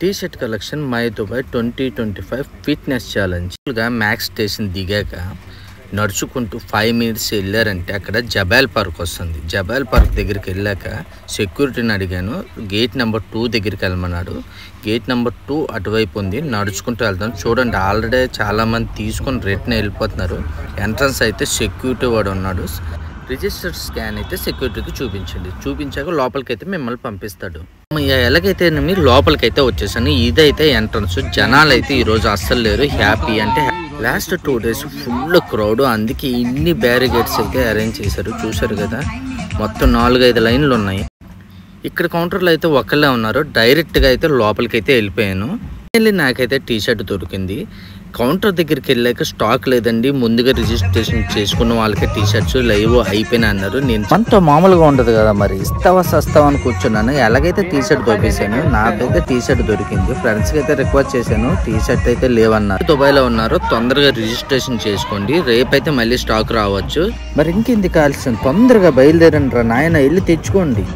T shirt collection my Dubai 2025 fitness challenge గా max station దిగాక నడుచుకుంటూ 5 మినిట్స్ వెళ్ళారంటే అక్కడ జబాల్ పార్క్ వస్తుంది. జబాల్ పార్క్ దగ్గరికి వెళ్ళాక సెక్యూరిటీని అడిగాను, గేట్ నెంబర్ 2 దగ్గరికి వెళ్ళమన్నాడు. గేట్ నెంబర్ 2 అటువైపు ఉంది, నడుచుకుంటూ వెళ్తాం. చూడండి, ఆల్రెడీ చాలా మంది తీసుకొని రిటర్న్ వెళ్ళిపోతున్నారు. ఎంట్రన్స్ అయితే సెక్యూరిటీ వాడు ఉన్నాడు. రిజిస్టర్ స్కాన్ అయితే సెక్యూరిటీకి చూపించాక లోపలికైతే మిమ్మల్ని పంపిస్తాడు. ఎలాగైతే మీరు లోపలికైతే వచ్చేసాను. ఇదైతే ఎంట్రన్స్. జనాలు అయితే ఈరోజు అస్సలు లేరు. హ్యాపీ అంటే లాస్ట్ 2 డేస్ ఫుల్ క్రౌడ్, అందుకే ఇన్ని బ్యారిగేట్స్ అయితే అరేంజ్ చేశారు. చూసారు కదా, మొత్తం 4-5 లైన్లు ఉన్నాయి. ఇక్కడ కౌంటర్లో అయితే ఒకళ్ళే ఉన్నారు. డైరెక్ట్గా అయితే లోపలికైతే వెళ్ళిపోయాను. నాకైతే టీ షర్ట్ దొరికింది. కౌంటర్ దగ్గరికి వెళ్ళాక స్టాక్ లేదండి, ముందుగా రిజిస్ట్రేషన్ చేసుకున్న వాళ్ళకి టీ షర్ట్స్ లైవ్ అయిపోయినా అన్నారు. నేను మనతో మామూలుగా ఉండదు కదా, మరి ఇస్తావా సస్తావా అని కూర్చున్నాను. ఎలాగైతే టీ షర్ట్ దొరికేసాను. నాకైతే టీ షర్ట్ దొరికింది. ఫ్రెండ్స్కి అయితే రిక్వెస్ట్ చేశాను, టీ షర్ట్ అయితే లేవన్నారు. దుబాయ్లో ఉన్నారు, తొందరగా రిజిస్ట్రేషన్ చేసుకోండి, రేపైతే మళ్ళీ స్టాక్ రావచ్చు. మరి ఇంకెందుకు కాల్సిన, తొందరగా బయలుదేరండి రా నాయన, వెళ్ళి తెచ్చుకోండి.